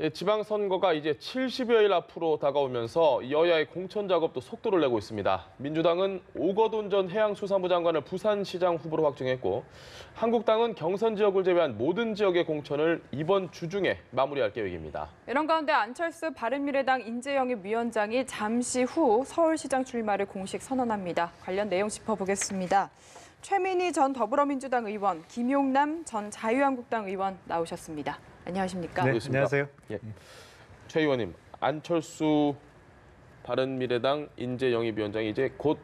예, 지방선거가 이제 70여일 앞으로 다가오면서 여야의 공천 작업도 속도를 내고 있습니다. 민주당은 오거돈 전 해양수산부 장관을 부산시장 후보로 확정했고 한국당은 경선 지역을 제외한 모든 지역의 공천을 이번 주 중에 마무리할 계획입니다. 이런 가운데 안철수 바른미래당 인재영입 위원장이 잠시 후 서울시장 출마를 공식 선언합니다. 관련 내용 짚어보겠습니다. 최민희 전 더불어민주당 의원, 김용남 전 자유한국당 의원 나오셨습니다. 안녕하십니까? 네, 안녕하세요. 예. 최 의원님, 안철수 바른미래당 인재영입위원장이 이제 곧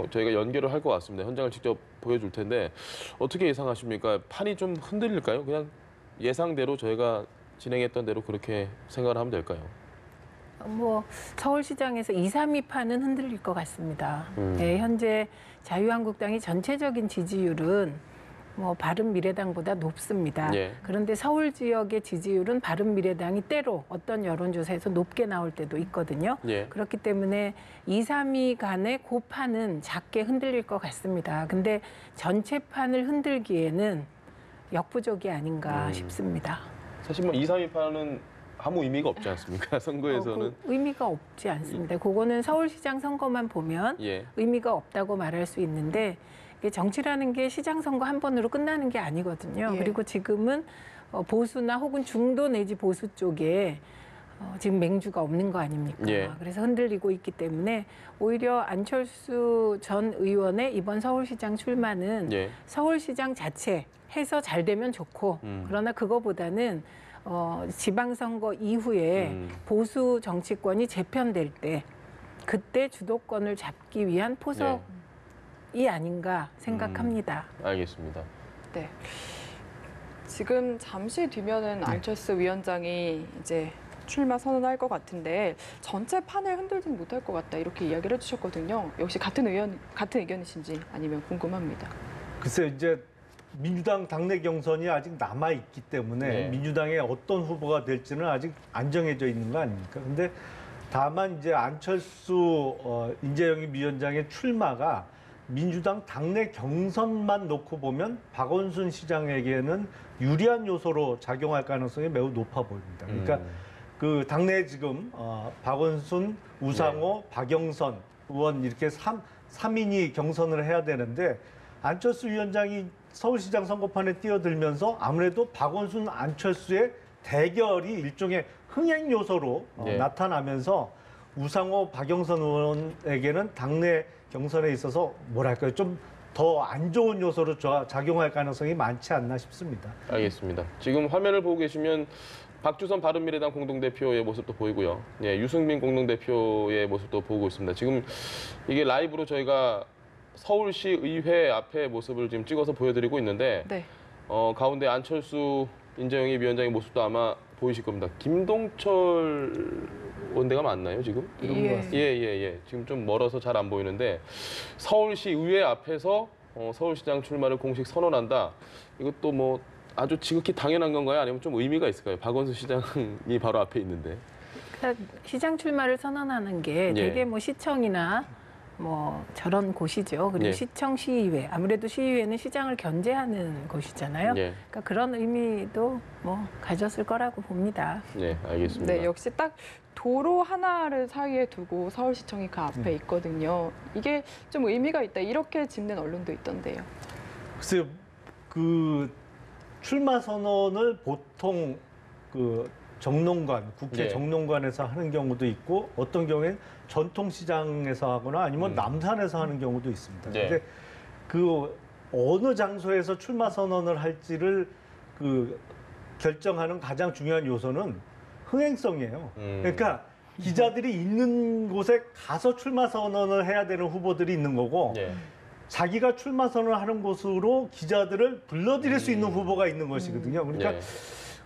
저희가 연결을 할 것 같습니다. 현장을 직접 보여줄 텐데 어떻게 예상하십니까? 판이 좀 흔들릴까요? 그냥 예상대로 저희가 진행했던 대로 그렇게 생각을 하면 될까요? 서울시장에서 2, 3위 판은 흔들릴 것 같습니다. 네, 현재 자유한국당이 전체적인 지지율은 바른미래당보다 높습니다. 예. 그런데 서울 지역의 지지율은 바른미래당이 때로 어떤 여론조사에서 높게 나올 때도 있거든요. 예. 그렇기 때문에 2, 3위 간의 고판은 작게 흔들릴 것 같습니다. 근데 전체 판을 흔들기에는 역부족이 아닌가 싶습니다. 사실 2, 3위 판은 아무 의미가 없지 않습니까? 선거에서는. 의미가 없지 않습니다. 그거는 서울시장 선거만 보면 예. 의미가 없다고 말할 수 있는데 정치라는 게 시장 선거 한 번으로 끝나는 게 아니거든요. 예. 그리고 지금은 보수나 혹은 중도 내지 보수 쪽에 지금 맹주가 없는 거 아닙니까? 예. 그래서 흔들리고 있기 때문에 오히려 안철수 전 의원의 이번 서울시장 출마는 예. 서울시장 자체 해서 잘 되면 좋고 그러나 그거보다는 지방선거 이후에 보수 정치권이 재편될 때 그때 주도권을 잡기 위한 포석이 아닌가 생각합니다. 알겠습니다. 네. 지금 잠시 뒤면은 안철수 위원장이 이제 출마 선언할 것 같은데 전체 판을 흔들진 못할 것 같다 이렇게 이야기를 해주셨거든요. 역시 같은 의견이신지 아니면 궁금합니다. 글쎄 이제 민주당 당내 경선이 아직 남아 있기 때문에 네. 민주당의 어떤 후보가 될지는 아직 안 정해져 있는 거 아닙니까? 근데 다만 이제 안철수 인재영입 위원장의 출마가 민주당 당내 경선만 놓고 보면 박원순 시장에게는 유리한 요소로 작용할 가능성이 매우 높아 보입니다. 그러니까 그 당내에 지금 박원순, 우상호, 박영선 의원 이렇게 3인이 경선을 해야 되는데 안철수 위원장이 서울시장 선거판에 뛰어들면서 아무래도 박원순, 안철수의 대결이 일종의 흥행 요소로 나타나면서 우상호, 박영선 의원에게는 당내 경선에 있어서 뭐랄까요, 좀 더 안 좋은 요소로 작용할 가능성이 많지 않나 싶습니다. 알겠습니다. 지금 화면을 보고 계시면 박주선 바른미래당 공동대표의 모습도 보이고요. 예, 유승민 공동대표의 모습도 보고 있습니다. 지금 이게 라이브로 저희가 서울시 의회 앞의 모습을 지금 찍어서 보여드리고 있는데 네. 가운데 안철수 인재영입 위원장의 모습도 아마 보이실 겁니다. 김동철 원대가 맞나요 지금? 예. 지금 좀 멀어서 잘 안 보이는데 서울시 의회 앞에서 서울시장 출마를 공식 선언한다. 이것도 아주 지극히 당연한 건가요? 아니면 좀 의미가 있을까요? 박원순 시장이 바로 앞에 있는데. 그러니까 시장 출마를 선언하는 게 되게 시청이나 저런 곳이죠. 그리고 시청 시의회, 아무래도 시의회는 시장을 견제하는 곳이잖아요. 그러니까 그런 의미도 가졌을 거라고 봅니다. 네, 알겠습니다. 네, 역시 딱 도로 하나를 사이에 두고 서울시청이 그 앞에 있거든요. 이게 좀 의미가 있다 이렇게 짚는 언론도 있던데요. 글쎄요, 그 출마 선언을 보통 정론관, 국회 정론관에서 하는 경우도 있고 어떤 경우에는 전통시장에서 하거나 아니면 남산에서 하는 경우도 있습니다. 근데 그 어느 장소에서 출마 선언을 할지를 결정하는 가장 중요한 요소는 흥행성이에요. 그러니까 기자들이 있는 곳에 가서 출마 선언을 해야 되는 후보들이 있는 거고 자기가 출마 선언을 하는 곳으로 기자들을 불러들일 수 있는 후보가 있는 것이거든요. 그러니까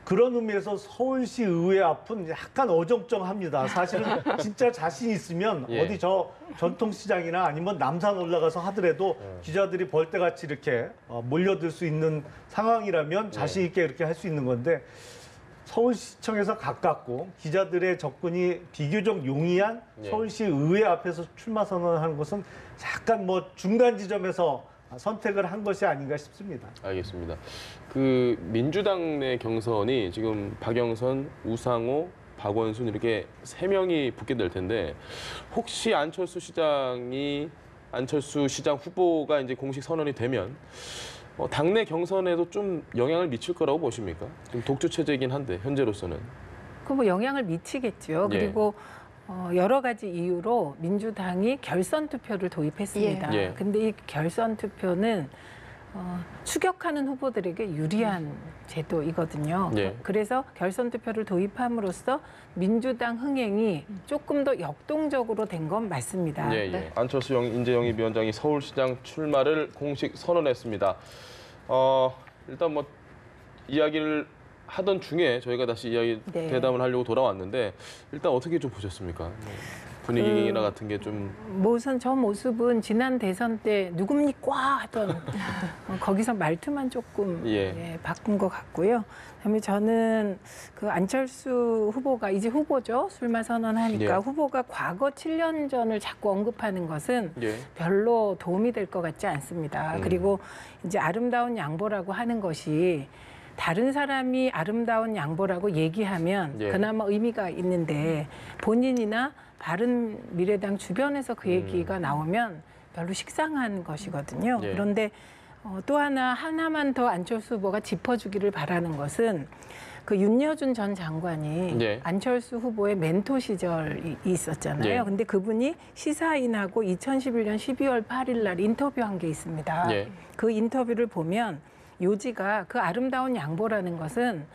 그런 의미에서 서울시 의회 앞은 약간 어정쩡합니다. 사실은 진짜 자신 있으면 어디 저 전통시장이나 아니면 남산 올라가서 하더라도 기자들이 벌떼같이 이렇게 몰려들 수 있는 상황이라면 자신 있게 이렇게 할 수 있는 건데 서울시청에서 가깝고 기자들의 접근이 비교적 용이한 서울시 의회 앞에서 출마 선언을 하는 것은 약간 중간 지점에서 선택을 한 것이 아닌가 싶습니다. 알겠습니다. 그 민주당 내 경선이 지금 박영선, 우상호, 박원순 이렇게 3명이 붙게 될 텐데 혹시 안철수 시장 후보가 이제 공식 선언이 되면 당내 경선에도 좀 영향을 미칠 거라고 보십니까? 좀 독주 체제이긴 한데 현재로서는. 그 뭐 영향을 미치겠죠. 예. 그리고 여러 가지 이유로 민주당이 결선 투표를 도입했습니다. 예. 근데 이 결선 투표는 추격하는 후보들에게 유리한 제도이거든요. 예. 그래서 결선 투표를 도입함으로써 민주당 흥행이 조금 더 역동적으로 된 건 맞습니다. 예, 예. 안철수 인재영입 위원장이 서울시장 출마를 공식 선언했습니다. 일단 뭐 이야기를 하던 중에 저희가 다시 네. 대담을 하려고 돌아왔는데 일단 어떻게 좀 보셨습니까? 분위기나 같은 게 좀. 우선 저 모습은 지난 대선 때 누굽니까 하던 거기서 말투만 조금 예. 바꾼 것 같고요. 그다음에 저는 그 안철수 후보가 이제 후보죠. 출마 선언하니까 예. 후보가 과거 7년 전을 자꾸 언급하는 것은 예. 별로 도움이 될 것 같지 않습니다. 그리고 이제 아름다운 양보라고 하는 것이 다른 사람이 아름다운 양보라고 얘기하면 예. 그나마 의미가 있는데 본인이나 바른미래당 주변에서 그 얘기가 나오면 별로 식상한 것이거든요. 예. 그런데 또 하나만 더 안철수 후보가 짚어주기를 바라는 것은 그 윤여준 전 장관이 예. 안철수 후보의 멘토 시절이 있었잖아요. 예. 근데 그분이 시사인하고 2011년 12월 8일 날 인터뷰한 게 있습니다. 예. 그 인터뷰를 보면 요지가 그 아름다운 양보라는 것은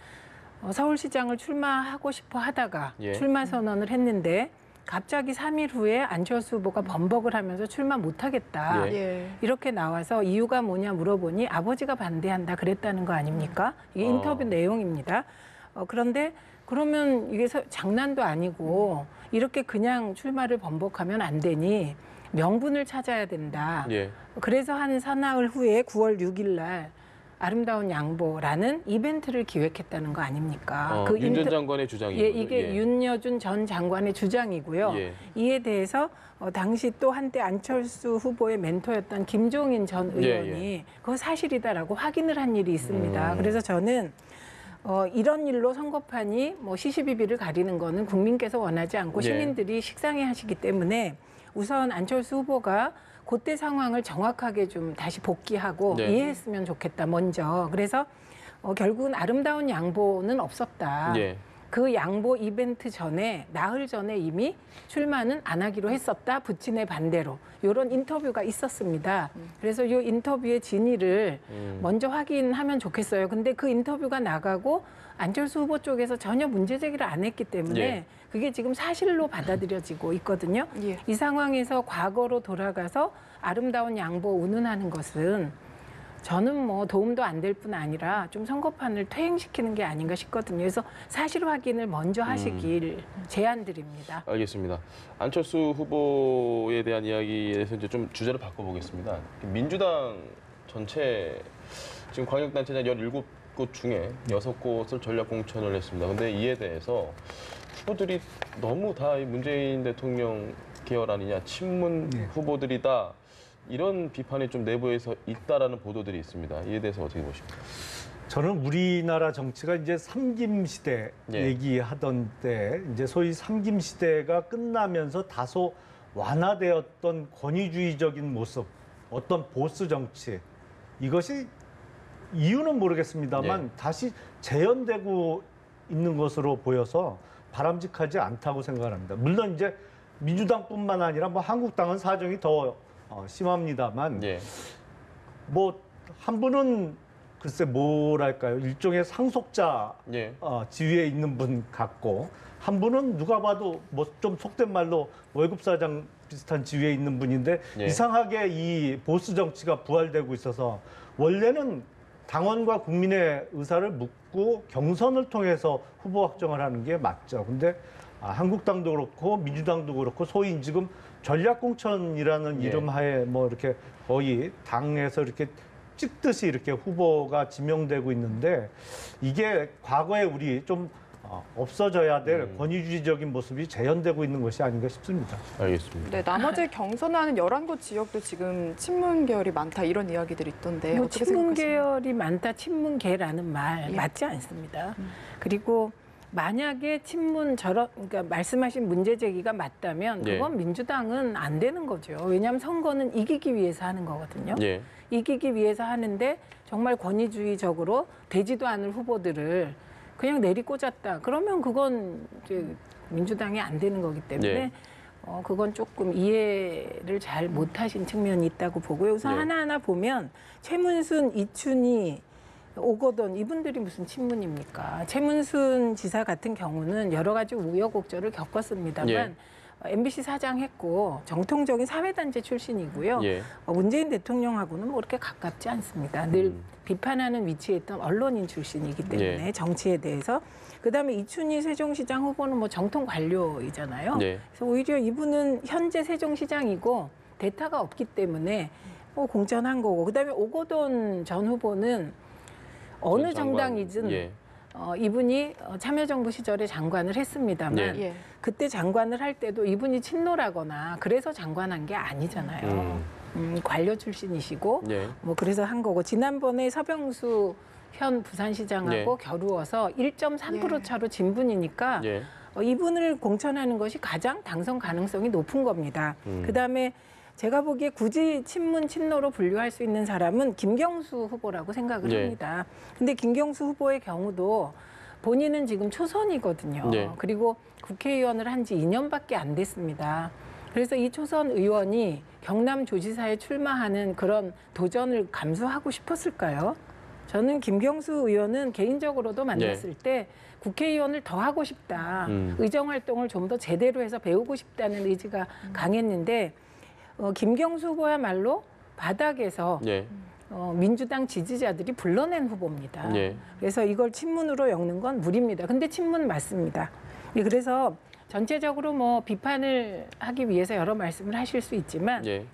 서울시장을 출마하고 싶어 하다가 예. 출마 선언을 했는데 갑자기 3일 후에 안철수 후보가 번복을 하면서 출마 못하겠다. 예. 예. 이렇게 나와서 이유가 뭐냐 물어보니 아버지가 반대한다 그랬다는 거 아닙니까? 이게 인터뷰 내용입니다. 그런데 그러면 이게 장난도 아니고 이렇게 그냥 출마를 번복하면 안 되니 명분을 찾아야 된다. 예. 그래서 한 사나흘 후에 9월 6일 날 아름다운 양보라는 이벤트를 기획했다는 거 아닙니까? 윤 전 장관의 주장이에요. 예, 이게 윤여준 전 장관의 주장이고요. 예. 이에 대해서 당시 또 한때 안철수 후보의 멘토였던 김종인 전 의원이 그거 사실이다라고 확인을 한 일이 있습니다. 그래서 저는 이런 일로 선거판이 뭐 시시비비를 가리는 거는 국민께서 원하지 않고 예. 시민들이 식상해하시기 때문에 우선 안철수 후보가 그때 상황을 정확하게 좀 다시 복귀하고 네. 이해했으면 좋겠다 먼저. 그래서 결국은 아름다운 양보는 없었다. 예. 그 양보 이벤트 전에 나흘 전에 이미 출마는 안 하기로 했었다. 부친의 반대로. 이런 인터뷰가 있었습니다. 그래서 이 인터뷰의 진위를 먼저 확인하면 좋겠어요. 근데 그 인터뷰가 나가고 안철수 후보 쪽에서 전혀 문제 제기를 안 했기 때문에 예. 그게 지금 사실로 받아들여지고 있거든요. 예. 이 상황에서 과거로 돌아가서 아름다운 양보 운운하는 것은 저는 뭐 도움도 안 될 뿐 아니라 좀 선거판을 퇴행시키는 게 아닌가 싶거든요. 그래서 사실 확인을 먼저 하시길 제안드립니다. 알겠습니다. 안철수 후보에 대한 이야기에서 이제 좀 주제를 바꿔보겠습니다. 민주당 전체 지금 광역단체장 17곳 중에 6곳을 전략 공천을 했습니다. 근데 이에 대해서 후보들이 너무 다 문재인 대통령 계열 아니냐, 친문 후보들이다. 이런 비판이 좀 내부에서 있다라는 보도들이 있습니다. 이에 대해서 어떻게 보십니까? 저는 우리나라 정치가 이제 삼김 시대 예. 얘기하던 때 이제 소위 삼김 시대가 끝나면서 다소 완화되었던 권위주의적인 모습, 어떤 보수 정치 이것이 이유는 모르겠습니다만 다시 재현되고 있는 것으로 보여서 바람직하지 않다고 생각합니다. 물론 이제 민주당뿐만 아니라 뭐 한국당은 사정이 더 심합니다만 예. 뭐 한 분은 글쎄 뭐랄까요 일종의 상속자 예. 지위에 있는 분 같고 한 분은 누가 봐도 뭐 좀 속된 말로 월급사장 비슷한 지위에 있는 분인데 예. 이상하게 이 보수 정치가 부활되고 있어서 원래는 당원과 국민의 의사를 묻고 경선을 통해서 후보 확정을 하는 게 맞죠. 근데 한국당도 그렇고 민주당도 그렇고 소위 지금 전략공천이라는 예. 이름 하에 뭐 이렇게 거의 당에서 이렇게 찍듯이 이렇게 후보가 지명되고 있는데 이게 과거에 우리 좀 없어져야 될 권위주의적인 모습이 재현되고 있는 것이 아닌가 싶습니다. 알겠습니다. 네, 나머지 경선하는 11곳 지역도 지금 친문 계열이 많다 이런 이야기들이 있던데 뭐 어떻게 친문 생각하세요? 계열이 많다, 친문계라는 말 예. 맞지 않습니다. 그리고 만약에 그러니까 말씀하신 문제 제기가 맞다면 예. 그건 민주당은 안 되는 거죠. 왜냐하면 선거는 이기기 위해서 하는 거거든요. 예. 이기기 위해서 하는데 정말 권위주의적으로 되지도 않을 후보들을 그냥 내리꽂았다. 그러면 그건 이제 민주당이 안 되는 거기 때문에 예. 그건 조금 이해를 잘 못하신 측면이 있다고 보고요. 우선 네. 하나하나 보면 최문순, 이춘희, 오거돈 이분들이 무슨 친문입니까? 최문순 지사 같은 경우는 여러 가지 우여곡절을 겪었습니다만 예. MBC 사장 했고 정통적인 사회단체 출신이고요. 예. 문재인 대통령하고는 뭐 그렇게 가깝지 않습니다. 늘 비판하는 위치에 있던 언론인 출신이기 때문에 예. 정치에 대해서. 그다음에 이춘희 세종시장 후보는 뭐 정통 관료이잖아요. 예. 그래서 오히려 이분은 현재 세종시장이고 대타가 없기 때문에 공천한 거고. 그다음에 오거돈 전 후보는 어느 전 장관. 정당이든 예. 이분이 참여정부 시절에 장관을 했습니다만 예. 그때 장관을 할 때도 이분이 친노라거나 그래서 장관한 게 아니잖아요. 관료 출신이시고 예. 뭐 그래서 한 거고 지난번에 서병수 현 부산시장하고 겨루어서 1.3% 예. 차로 진 분이니까 예. 이분을 공천하는 것이 가장 당선 가능성이 높은 겁니다. 그다음에 제가 보기에 굳이 친문, 친노로 분류할 수 있는 사람은 김경수 후보라고 생각을 예. 합니다. 근데 김경수 후보의 경우도 본인은 지금 초선이거든요. 예. 그리고 국회의원을 한 지 2년밖에 안 됐습니다. 그래서 이 초선 의원이 경남조지사에 출마하는 그런 도전을 감수하고 싶었을까요? 저는 김경수 의원은 개인적으로도 만났을 때 국회의원을 더 하고 싶다. 의정활동을 좀 더 제대로 해서 배우고 싶다는 의지가 강했는데 김경수 후보야말로 바닥에서 예. 민주당 지지자들이 불러낸 후보입니다. 예. 그래서 이걸 친문으로 엮는 건 무리입니다. 근데 친문 맞습니다. 그래서 전체적으로 뭐 비판을 하기 위해서 여러 말씀을 하실 수 있지만 예.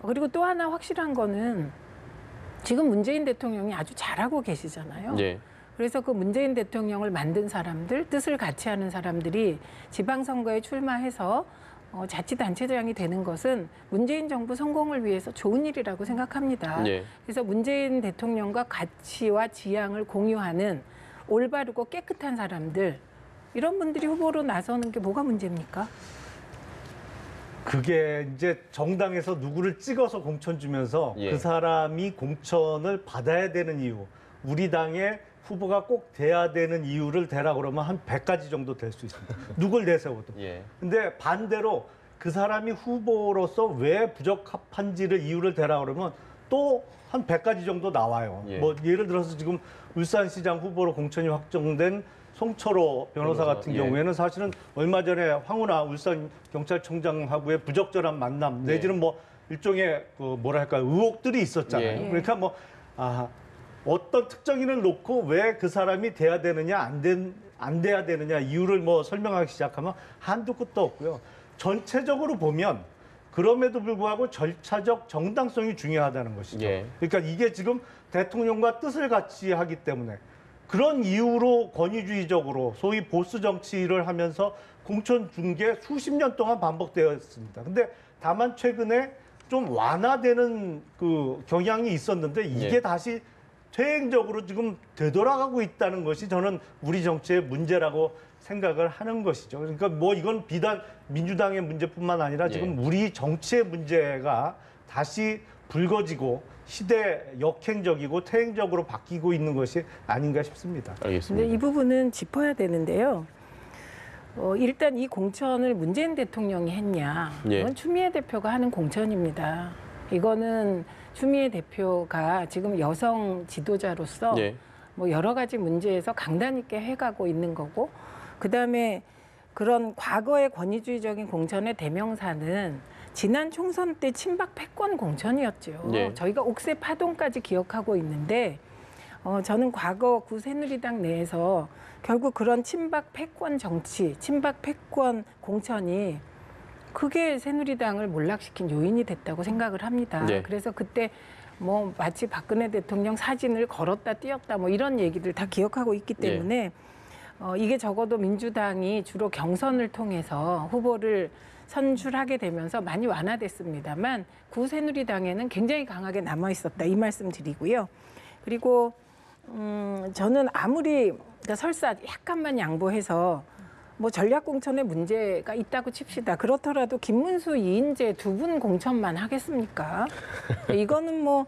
그리고 또 하나 확실한 거는 지금 문재인 대통령이 아주 잘하고 계시잖아요. 예. 그래서 그 문재인 대통령을 만든 사람들, 뜻을 같이 하는 사람들이 지방선거에 출마해서 자치단체장이 되는 것은 문재인 정부 성공을 위해서 좋은 일이라고 생각합니다. 예. 그래서 문재인 대통령과 가치와 지향을 공유하는 올바르고 깨끗한 사람들, 이런 분들이 후보로 나서는 게 뭐가 문제입니까? 그게 이제 정당에서 누구를 찍어서 공천 주면서 예. 그 사람이 공천을 받아야 되는 이유, 우리 당의 후보가 꼭 돼야 되는 이유를 대라 그러면 한 100가지 정도 될 수 있습니다. 누굴 내세워도. 예. 근데 반대로 그 사람이 후보로서 왜 부적합한지를 이유를 대라 그러면 또 한 100가지 정도 나와요. 예. 뭐 예를 들어서 지금 울산시장 후보로 공천이 확정된 송철호 변호사 같은 예. 경우에는 사실은 얼마 전에 황운하 울산 경찰청장하고의 부적절한 만남 내지는 뭐 일종의 그 뭐랄까 의혹들이 있었잖아요. 예. 그러니까 뭐 어떤 특정인을 놓고 왜 그 사람이 돼야 되느냐 안 돼야 되느냐 이유를 뭐 설명하기 시작하면 한두 끝도 없고요. 전체적으로 보면 그럼에도 불구하고 절차적 정당성이 중요하다는 것이죠. 예. 그러니까 이게 지금 대통령과 뜻을 같이 하기 때문에 그런 이유로 권위주의적으로 소위 보수 정치를 하면서 공천 준 게 수십 년 동안 반복되었습니다. 근데 다만 최근에 좀 완화되는 그 경향이 있었는데 이게 예. 다시 퇴행적으로 지금 되돌아가고 있다는 것이 저는 우리 정치의 문제라고 생각을 하는 것이죠. 그러니까 뭐 이건 비단 민주당의 문제뿐만 아니라 지금 우리 정치의 문제가 다시 불거지고 시대 역행적이고 퇴행적으로 바뀌고 있는 것이 아닌가 싶습니다. 알겠습니다. 근데 이 부분은 짚어야 되는데요. 일단 이 공천을 문재인 대통령이 했냐? 예. 이건 추미애 대표가 하는 공천입니다. 이거는 추미애 대표가 지금 여성 지도자로서 예. 뭐 여러 가지 문제에서 강단 있게 해가고 있는 거고, 그다음에 그런 과거의 권위주의적인 공천의 대명사는 지난 총선 때 친박 패권 공천이었죠. 예. 저희가 옥새 파동까지 기억하고 있는데 저는 과거 구 새누리당 내에서 결국 그런 친박 패권 정치, 친박 패권 공천이 그게 새누리당을 몰락시킨 요인이 됐다고 생각을 합니다. 네. 그래서 그때 뭐 마치 박근혜 대통령 사진을 걸었다 띄었다 뭐 이런 얘기들 다 기억하고 있기 때문에 이게 적어도 민주당이 주로 경선을 통해서 후보를 선출하게 되면서 많이 완화됐습니다만 구새누리당에는 굉장히 강하게 남아 있었다 이 말씀 드리고요. 그리고 저는 아무리 그러니까 설사 약간만 양보해서 뭐 전략공천에 문제가 있다고 칩시다. 그렇더라도 김문수, 이인재 두 분 공천만 하겠습니까? 이거는 뭐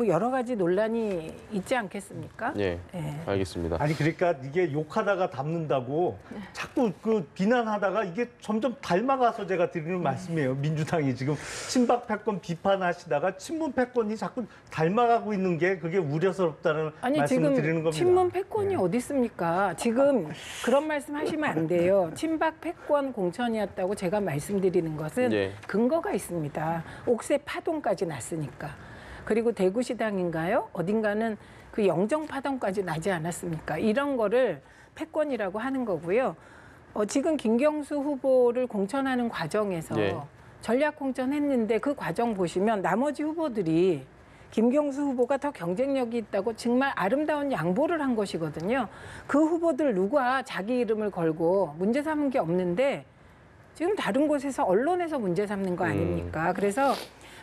여러 가지 논란이 있지 않겠습니까? 예, 예. 알겠습니다. 아니 그러니까 이게 욕하다가 닮는다고 자꾸 그 비난하다가 이게 점점 닮아가서 제가 드리는 말씀이에요. 민주당이 지금 친박 패권 비판하시다가 친문 패권이 자꾸 닮아가고 있는 게 그게 우려스럽다는 아니 말씀을 지금 드리는 겁니다. 친문 패권이 어디 있습니까? 지금 그런 말씀하시면 안 돼요. 친박 패권 공천이었다고 제가 말씀드리는 것은 예. 근거가 있습니다. 옥새 파동까지 났으니까. 그리고 대구시당인가요? 어딘가는 그 영정파동까지 나지 않았습니까? 이런 거를 패권이라고 하는 거고요. 지금 김경수 후보를 공천하는 과정에서 예. 전략 공천했는데 그 과정 보시면 나머지 후보들이 김경수 후보가 더 경쟁력이 있다고 정말 아름다운 양보를 한 것이거든요. 그 후보들 누가 자기 이름을 걸고 문제 삼은 게 없는데 지금 다른 곳에서 언론에서 문제 삼는 거 아닙니까? 그래서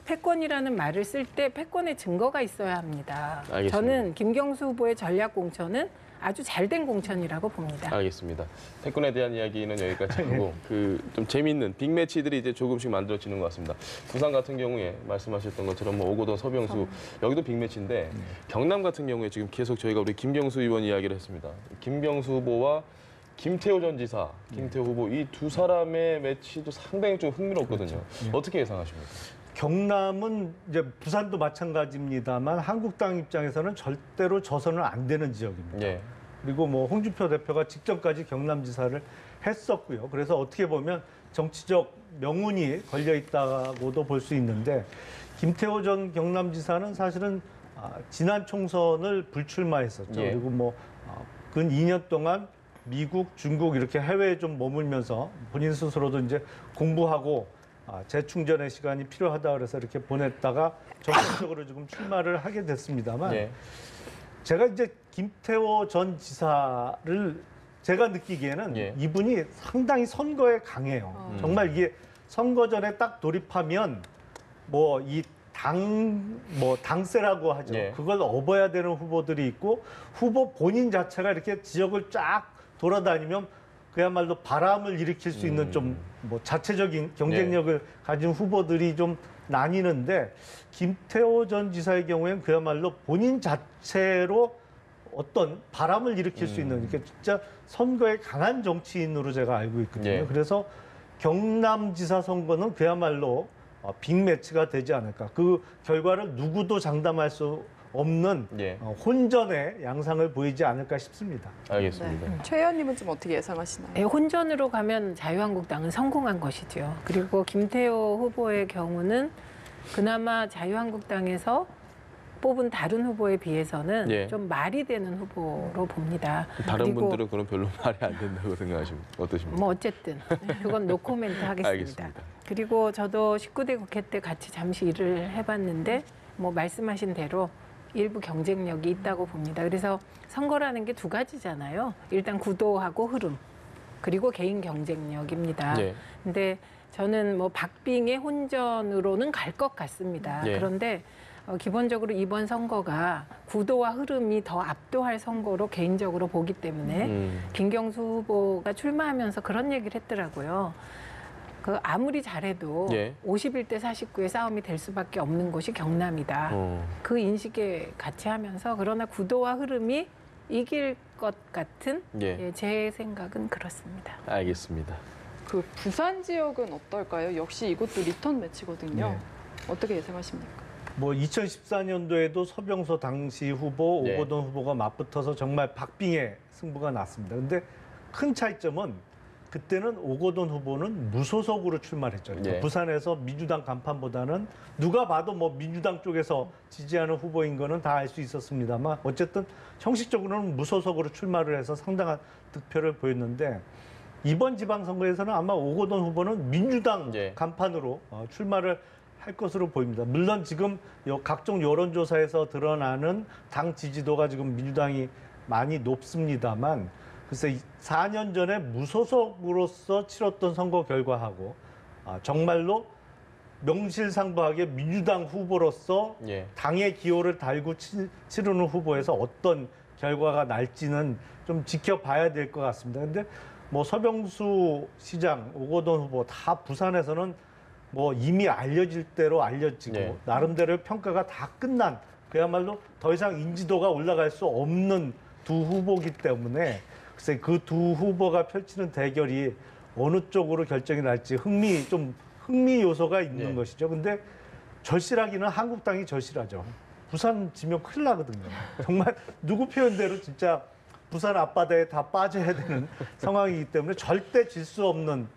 패권이라는 말을 쓸 때 패권의 증거가 있어야 합니다. 알겠습니다. 저는 김경수 후보의 전략 공천은 아주 잘된 공천이라고 봅니다. 알겠습니다. 패권에 대한 이야기는 여기까지 하고 그 좀 재미있는 빅매치들이 이제 조금씩 만들어지는 것 같습니다. 부산 같은 경우에 말씀하셨던 것처럼 뭐 오고돈, 서병수 여기도 빅매치인데 경남 같은 경우에 지금 계속 저희가 우리 김경수 의원 이야기를 했습니다. 김경수 후보와 김태호 전 지사, 김태호 후보 이 두 사람의 매치도 상당히 좀 흥미롭거든요. 그렇죠. 어떻게 예상하십니까? 경남은 이제 부산도 마찬가지입니다만 한국당 입장에서는 절대로 져서는 안 되는 지역입니다. 예. 그리고 뭐 홍준표 대표가 직전까지 경남지사를 했었고요. 그래서 어떻게 보면 정치적 명운이 걸려 있다고도 볼 수 있는데 김태호 전 경남지사는 사실은 지난 총선을 불출마했었죠. 예. 그리고 뭐 근 2년 동안 미국, 중국 이렇게 해외에 좀 머물면서 본인 스스로도 이제 공부하고 재충전의 시간이 필요하다 그래서 이렇게 보냈다가 전격적으로 지금 출마를 하게 됐습니다만 예. 제가 이제 김태호 전 지사를 제가 느끼기에는 예. 이분이 상당히 선거에 강해요. 정말 이게 선거 전에 딱 돌입하면 뭐 이 당세라고 하죠. 예. 그걸 업어야 되는 후보들이 있고 후보 본인 자체가 이렇게 지역을 쫙 돌아다니면 그야말로 바람을 일으킬 수 있는 좀 뭐 자체적인 경쟁력을 가진 후보들이 좀 나뉘는데 김태호 전 지사의 경우에는 그야말로 본인 자체로 어떤 바람을 일으킬 수 있는 이렇게 진짜 선거에 강한 정치인으로 제가 알고 있거든요. 예. 그래서 경남지사 선거는 그야말로 빅매치가 되지 않을까. 그 결과를 누구도 장담할 수 없는 예. 혼전의 양상을 보이지 않을까 싶습니다. 알겠습니다. 네. 최 의원님은 좀 어떻게 예상하시나요? 네, 혼전으로 가면 자유한국당은 성공한 것이죠. 그리고 김태호 후보의 경우는 그나마 자유한국당에서 뽑은 다른 후보에 비해서는 예. 좀 말이 되는 후보로 봅니다. 다른 그리고 분들은 그런 별로 말이 안 된다고 생각하십니까? 어떠십니까? 뭐 어쨌든 그건 노코멘트 하겠습니다. 알겠습니다. 그리고 저도 19대 국회 때 같이 잠시 일을 해봤는데 뭐 말씀하신 대로 일부 경쟁력이 있다고 봅니다. 그래서 선거라는 게 두 가지잖아요. 일단 구도하고 흐름, 그리고 개인 경쟁력입니다. 예. 근데 저는 뭐 박빙의 혼전으로는 갈 것 같습니다. 예. 그런데 기본적으로 이번 선거가 구도와 흐름이 더 압도할 선거로 개인적으로 보기 때문에 김경수 후보가 출마하면서 그런 얘기를 했더라고요. 그 아무리 잘해도 예. 51대 49의 싸움이 될 수밖에 없는 곳이 경남이다. 그 인식에 같이 하면서 그러나 구도와 흐름이 이길 것 같은 예. 제 생각은 그렇습니다. 알겠습니다. 그 부산 지역은 어떨까요? 역시 이것도 리턴 매치거든요. 네. 어떻게 예상하십니까? 뭐 2014년도에도 서병서 당시 후보, 네. 오거돈 후보가 맞붙어서 정말 박빙의 승부가 났습니다. 근데 큰 차이점은 그때는 오거돈 후보는 무소속으로 출마를 했죠. 네. 부산에서 민주당 간판보다는 누가 봐도 뭐 민주당 쪽에서 지지하는 후보인 거는 다 알 수 있었습니다만 어쨌든 형식적으로는 무소속으로 출마를 해서 상당한 득표를 보였는데 이번 지방선거에서는 아마 오거돈 후보는 민주당 예. 간판으로 출마를 할 것으로 보입니다. 물론 지금 각종 여론조사에서 드러나는 당 지지도가 지금 민주당이 많이 높습니다만 글쎄 4년 전에 무소속으로서 치렀던 선거 결과하고 정말로 명실상부하게 민주당 후보로서 예. 당의 기호를 달고 치르는 후보에서 어떤 결과가 날지는 좀 지켜봐야 될 것 같습니다. 근데 뭐 서병수 시장, 오거돈 후보 다 부산에서는 뭐 이미 알려질 대로 알려지고 네. 나름대로 평가가 다 끝난 그야말로 더 이상 인지도가 올라갈 수 없는 두 후보기 때문에 글쎄 그 두 후보가 펼치는 대결이 어느 쪽으로 결정이 날지 흥미 요소가 있는 네. 것이죠. 근데 절실하기는 한국당이 절실하죠. 부산 지면 큰일 나거든요. 정말 누구 표현대로 진짜 부산 앞바다에 다 빠져야 되는 상황이기 때문에 절대 질 수 없는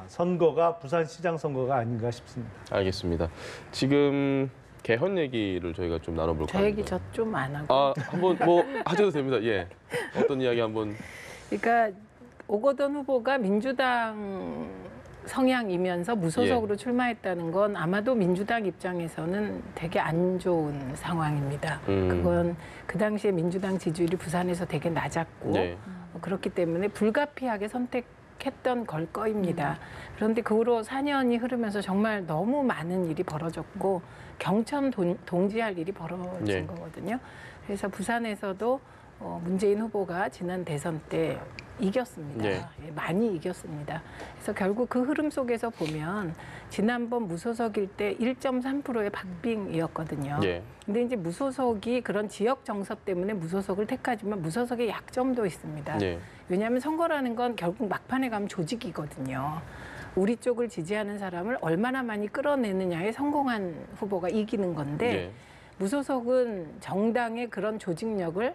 선거가 부산시장 선거가 아닌가 싶습니다. 알겠습니다. 지금 개헌 얘기를 저희가 좀 나눠볼까 저 합니다. 얘기 저 좀 안 하고. 한번 뭐 하셔도 됩니다. 예. 어떤 이야기 한번. 그러니까 오거돈 후보가 민주당 성향이면서 무소속으로 출마했다는 건 아마도 민주당 입장에서는 되게 안 좋은 상황입니다. 그건 그 당시에 민주당 지지율이 부산에서 되게 낮았고 네. 그렇기 때문에 불가피하게 선택했던 걸 거입니다. 그런데 그 후로 4년이 흐르면서 정말 너무 많은 일이 벌어졌고 경천 동지할 일이 벌어진 네. 거거든요. 그래서 부산에서도 문재인 후보가 지난 대선 때 이겼습니다. 네. 예, 많이 이겼습니다. 그래서 결국 그 흐름 속에서 보면 지난번 무소속일 때 1.3%의 박빙이었거든요. 예. 근데 이제 무소속이 그런 지역 정서 때문에 무소속을 택하지만 무소속의 약점도 있습니다. 네. 왜냐하면 선거라는 건 결국 막판에 가면 조직이거든요. 우리 쪽을 지지하는 사람을 얼마나 많이 끌어내느냐에 성공한 후보가 이기는 건데 네. 무소속은 정당의 그런 조직력을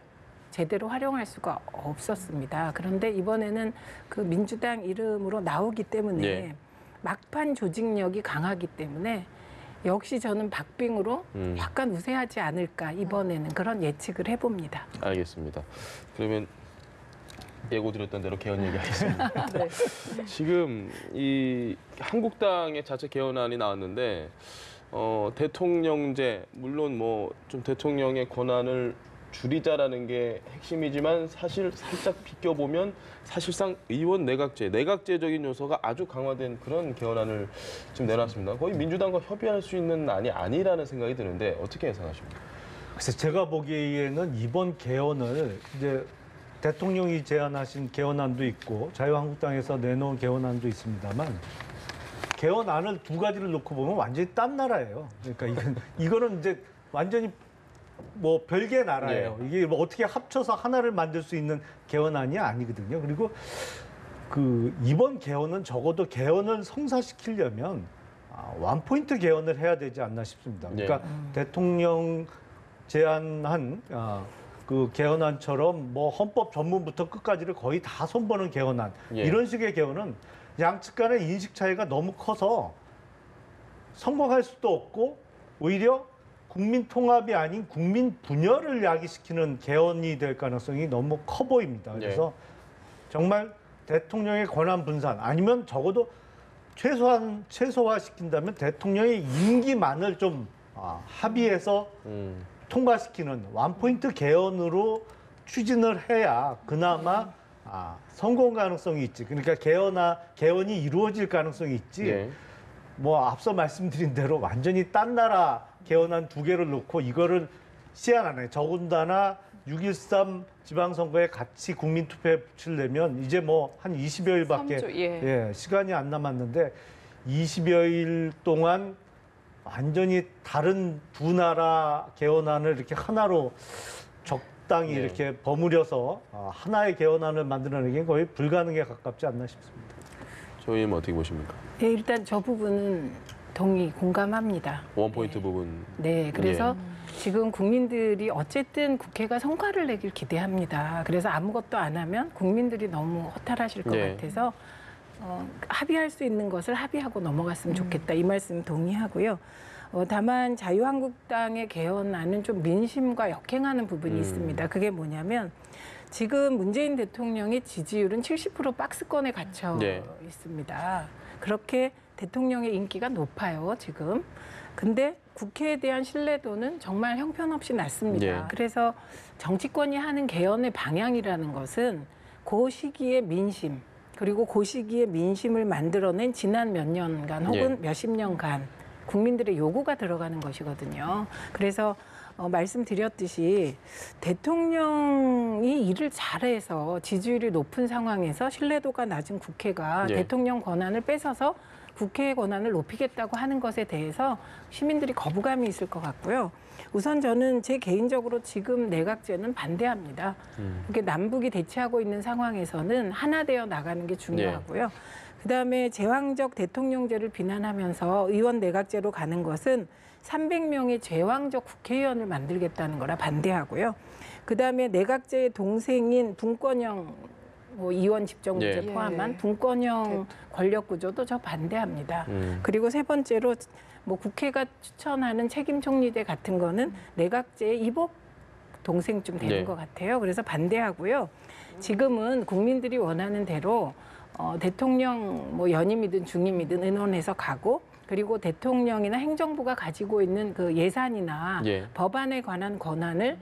제대로 활용할 수가 없었습니다. 그런데 이번에는 그 민주당 이름으로 나오기 때문에 네. 막판 조직력이 강하기 때문에 역시 저는 박빙으로 약간 우세하지 않을까 이번에는 그런 예측을 해봅니다. 알겠습니다. 그러면 예고드렸던 대로 개헌 얘기하겠습니다. 네. 지금 이 한국당의 자체 개헌안이 나왔는데 대통령제 물론 뭐 좀 대통령의 권한을 줄이자라는 게 핵심이지만 사실 살짝 비껴보면 사실상 의원 내각제적인 요소가 아주 강화된 그런 개헌안을 지금 내놨습니다. 거의 민주당과 협의할 수 있는 안이 아니라는 생각이 드는데 어떻게 예상하십니까? 그래서 제가 보기에는 이번 개헌을 이제 대통령이 제안하신 개헌안도 있고 자유한국당에서 내놓은 개헌안도 있습니다만 개헌안을 두 가지를 놓고 보면 완전히 딴 나라예요. 그러니까 이거는 이제 완전히 뭐 별개 나라예요. 이게 뭐 어떻게 합쳐서 하나를 만들 수 있는 개헌안이 아니거든요. 그리고 그 이번 개헌은 적어도 개헌을 성사시키려면 원포인트 개헌을 해야 되지 않나 싶습니다. 그러니까 대통령 제안한 그 개헌안처럼 뭐 헌법 전문부터 끝까지를 거의 다 손보는 개헌안 이런 식의 개헌은 양측 간의 인식 차이가 너무 커서 성공할 수도 없고 오히려 국민 통합이 아닌 국민 분열을 야기시키는 개헌이 될 가능성이 너무 커 보입니다. 그래서 정말 대통령의 권한 분산 아니면 적어도 최소화시킨다면 대통령의 임기만을 좀 합의해서 통과시키는 원포인트 개헌으로 추진을 해야 그나마 성공 가능성이 있지. 그러니까 개헌이 이루어질 가능성이 있지. 네. 뭐 앞서 말씀드린 대로 완전히 딴 나라 개헌안 두 개를 놓고 이거를 시안 안에 더군다나 6.13 지방선거에 같이 국민투표에 붙이려면 이제 뭐 한 20여일밖에 3주, 예. 시간이 안 남았는데 20여일 동안 완전히 다른 두 나라 개헌안을 이렇게 하나로 적당히 네. 이렇게 버무려서 하나의 개헌안을 만들어내기는 거의 불가능에 가깝지 않나 싶습니다. 조의님 어떻게 보십니까? 네, 일단 저 부분은 공감합니다. 원포인트 부분. 네, 그래서 지금 국민들이 어쨌든 국회가 성과를 내길 기대합니다. 그래서 아무것도 안 하면 국민들이 너무 허탈하실 것 네. 같아서 합의할 수 있는 것을 합의하고 넘어갔으면 좋겠다. 이 말씀 동의하고요. 다만 자유한국당의 개헌안은 좀 민심과 역행하는 부분이 있습니다. 그게 뭐냐면 지금 문재인 대통령의 지지율은 70% 박스권에 갇혀 네. 있습니다. 그렇게 대통령의 인기가 높아요, 지금. 근데 국회에 대한 신뢰도는 정말 형편없이 낮습니다. 네. 그래서 정치권이 하는 개헌의 방향이라는 것은 그 시기의 민심 그리고 그 시기의 민심을 만들어낸 지난 몇 년간 혹은 몇십 년간 국민들의 요구가 들어가는 것이거든요. 그래서 말씀드렸듯이 대통령이 일을 잘해서 지지율이 높은 상황에서 신뢰도가 낮은 국회가 대통령 권한을 뺏어서 국회의 권한을 높이겠다고 하는 것에 대해서 시민들이 거부감이 있을 것 같고요. 우선 저는 제 개인적으로 지금 내각제는 반대합니다. 이렇게 남북이 대치하고 있는 상황에서는 하나 되어 나가는 게 중요하고요. 그다음에 제왕적 대통령제를 비난하면서 의원 내각제로 가는 것은 300명의 제왕적 국회의원을 만들겠다는 거라 반대하고요. 그다음에 내각제의 동생인 분권형 이원 집정부제 포함한 분권형 권력 구조도 저 반대합니다. 그리고 세 번째로 국회가 추천하는 책임 총리제 같은 거는 내각제의 이복 동생쯤 되는 것 같아요. 그래서 반대하고요. 지금은 국민들이 원하는 대로 대통령 연임이든 중임이든 의논해서 가고 그리고 대통령이나 행정부가 가지고 있는 그 예산이나 법안에 관한 권한을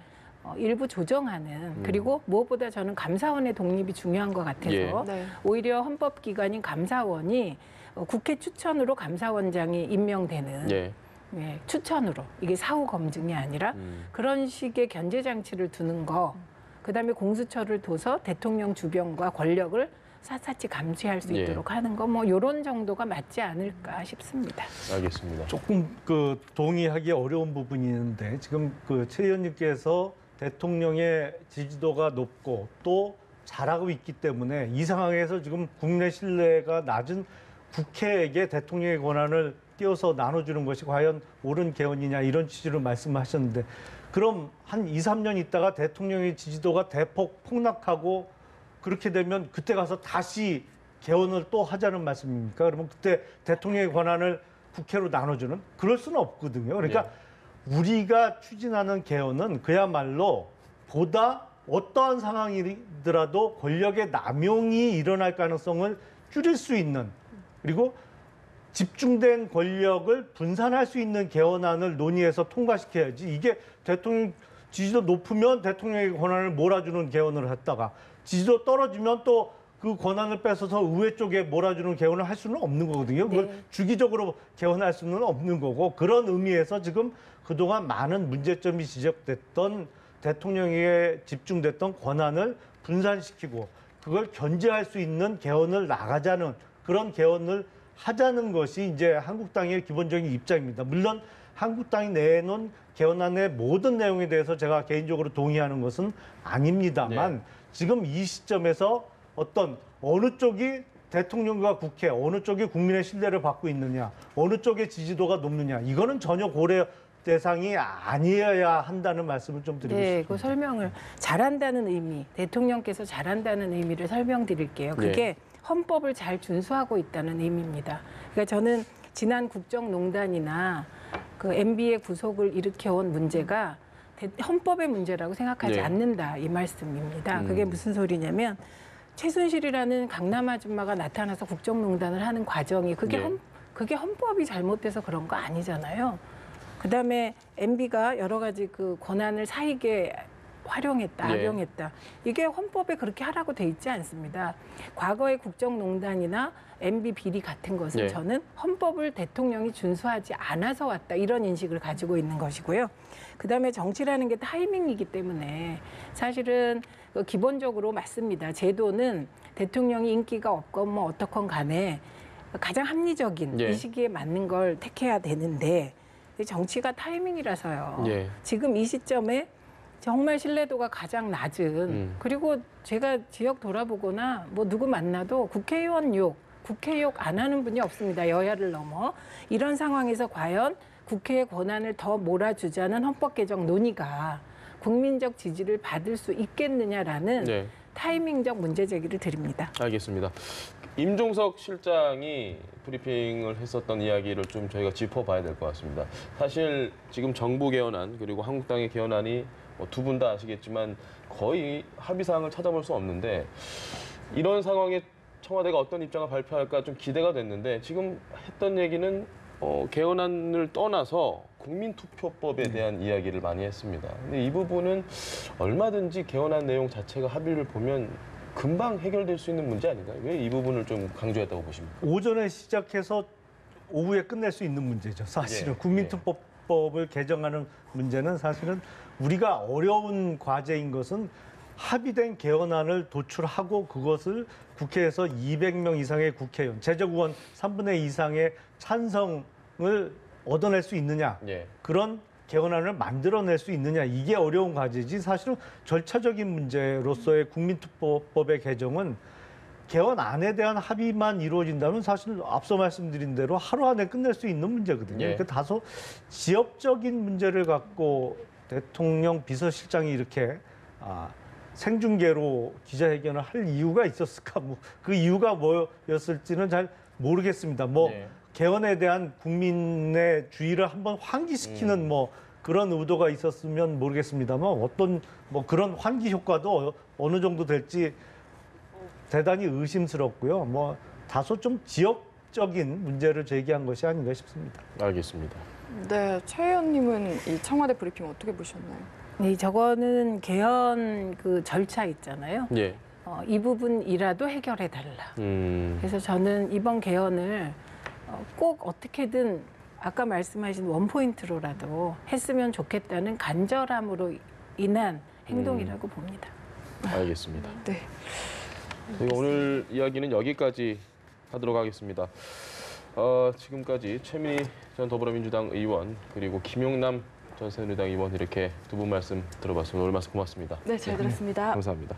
일부 조정하는 그리고 무엇보다 저는 감사원의 독립이 중요한 것 같아서 오히려 헌법기관인 감사원이 국회 추천으로 감사원장이 임명되는 추천으로 이게 사후 검증이 아니라 그런 식의 견제 장치를 두는 거 그다음에 공수처를 둬서 대통령 주변과 권력을 샅샅이 감시할 수 있도록 하는 거 이런 정도가 맞지 않을까 싶습니다. 알겠습니다. 조금 동의하기 어려운 부분이 있는데 지금 최 의원님께서 대통령의 지지도가 높고 또 잘하고 있기 때문에 이 상황에서 지금 국내 신뢰가 낮은 국회에게 대통령의 권한을 띄워서 나눠주는 것이 과연 옳은 개헌이냐 이런 취지로 말씀하셨는데 그럼 한 2, 3년 있다가 대통령의 지지도가 대폭 폭락하고 그렇게 되면 그때 가서 다시 개헌을 또 하자는 말씀입니까? 그러면 그때 대통령의 권한을 국회로 나눠주는? 그럴 수는 없거든요. 그러니까 우리가 추진하는 개헌은 그야말로 보다 어떠한 상황이더라도 권력의 남용이 일어날 가능성을 줄일 수 있는 그리고 집중된 권력을 분산할 수 있는 개헌안을 논의해서 통과시켜야지 이게 대통령 지지도 높으면 대통령의 권한을 몰아주는 개헌을 했다가 지지도 떨어지면 또 그 권한을 뺏어서 의회 쪽에 몰아주는 개헌을 할 수는 없는 거거든요. 그걸 주기적으로 개헌할 수는 없는 거고 그런 의미에서 지금 그동안 많은 문제점이 지적됐던 대통령에게 집중됐던 권한을 분산시키고 그걸 견제할 수 있는 개헌을 나가자는 그런 개헌을 하자는 것이 이제 한국당의 기본적인 입장입니다. 물론 한국당이 내놓은 개헌안의 모든 내용에 대해서 제가 개인적으로 동의하는 것은 아닙니다만 지금 이 시점에서 어느 쪽이 대통령과 국회, 어느 쪽이 국민의 신뢰를 받고 있느냐, 어느 쪽의 지지도가 높느냐, 이거는 전혀 고려 대상이 아니어야 한다는 말씀을 좀 드리고 싶습니다. 그 설명을 잘한다는 의미, 대통령께서 잘한다는 의미를 설명드릴게요. 그게 헌법을 잘 준수하고 있다는 의미입니다. 그러니까 저는 지난 국정농단이나 그 MB의 구속을 일으켜온 문제가 헌법의 문제라고 생각하지 않는다 이 말씀입니다. 그게 무슨 소리냐면 최순실이라는 강남 아줌마가 나타나서 국정농단을 하는 과정이 그게 헌법이 잘못돼서 그런 거 아니잖아요. 그다음에 MB가 여러 가지 그 권한을 사익에 활용했다, 악용했다. 이게 헌법에 그렇게 하라고 돼 있지 않습니다. 과거의 국정농단이나 MB 비리 같은 것은 저는 헌법을 대통령이 준수하지 않아서 왔다 이런 인식을 가지고 있는 것이고요. 그다음에 정치라는 게 타이밍이기 때문에 사실은 기본적으로 맞습니다. 제도는 대통령이 인기가 없건 어떻건 간에 가장 합리적인 이 시기에 맞는 걸 택해야 되는데 정치가 타이밍이라서요. 지금 이 시점에 정말 신뢰도가 가장 낮은 그리고 제가 지역 돌아보거나 누구 만나도 국회의원 욕 안 하는 분이 없습니다. 여야를 넘어. 이런 상황에서 과연 국회의 권한을 더 몰아주자는 헌법 개정 논의가 국민적 지지를 받을 수 있겠느냐라는 타이밍적 문제 제기를 드립니다. 알겠습니다. 임종석 실장이 브리핑을 했었던 이야기를 좀 저희가 짚어봐야 될 것 같습니다. 사실 지금 정부 개헌안 그리고 한국당의 개헌안이 두 분 다 아시겠지만 거의 합의사항을 찾아볼 수 없는데 이런 상황에 청와대가 어떤 입장을 발표할까 좀 기대가 됐는데 지금 했던 얘기는 개헌안을 떠나서 국민투표법에 대한 이야기를 많이 했습니다. 근데 이 부분은 얼마든지 개헌안 내용 자체가 합의를 보면 금방 해결될 수 있는 문제 아닌가요? 왜 이 부분을 좀 강조했다고 보십니까? 오전에 시작해서 오후에 끝낼 수 있는 문제죠. 사실은 예, 국민투표법을 개정하는 문제는 사실은 우리가 어려운 과제인 것은 합의된 개헌안을 도출하고 그것을 국회에서 200명 이상의 국회의원, 제적의원 3분의 2 이상의 찬성을 얻어낼 수 있느냐. 예. 그런 개헌안을 만들어낼 수 있느냐. 이게 어려운 과제지 사실은 절차적인 문제로서의 국민투표법의 개정은 개헌안에 대한 합의만 이루어진다면 사실 앞서 말씀드린 대로 하루 안에 끝낼 수 있는 문제거든요. 예. 그러니까 다소 지역적인 문제를 갖고 대통령 비서실장이 이렇게 생중계로 기자회견을 할 이유가 있었을까? 뭐 그 이유가 뭐였을지는 잘 모르겠습니다. 뭐 네. 개헌에 대한 국민의 주의를 한번 환기시키는 뭐 그런 의도가 있었으면 모르겠습니다만 어떤 뭐 그런 환기 효과도 어느 정도 될지 대단히 의심스럽고요. 뭐 다소 좀 지역적인 문제를 제기한 것이 아닌가 싶습니다. 알겠습니다. 네, 최 의원님은 이 청와대 브리핑 어떻게 보셨나요? 네, 저거는 개헌 그 절차 있잖아요. 예. 이 부분이라도 해결해 달라. 그래서 저는 이번 개헌을 꼭 어떻게든 아까 말씀하신 원포인트로라도 했으면 좋겠다는 간절함으로 인한 행동이라고 봅니다. 알겠습니다. 네. 저희가 오늘 이야기는 여기까지 하도록 하겠습니다. 지금까지 최민희 전 더불어민주당 의원 그리고 김용남 전 새누리당 의원 이렇게 두 분 말씀 들어봤습니다. 오늘 말씀 고맙습니다. 네, 잘 들었습니다. 감사합니다.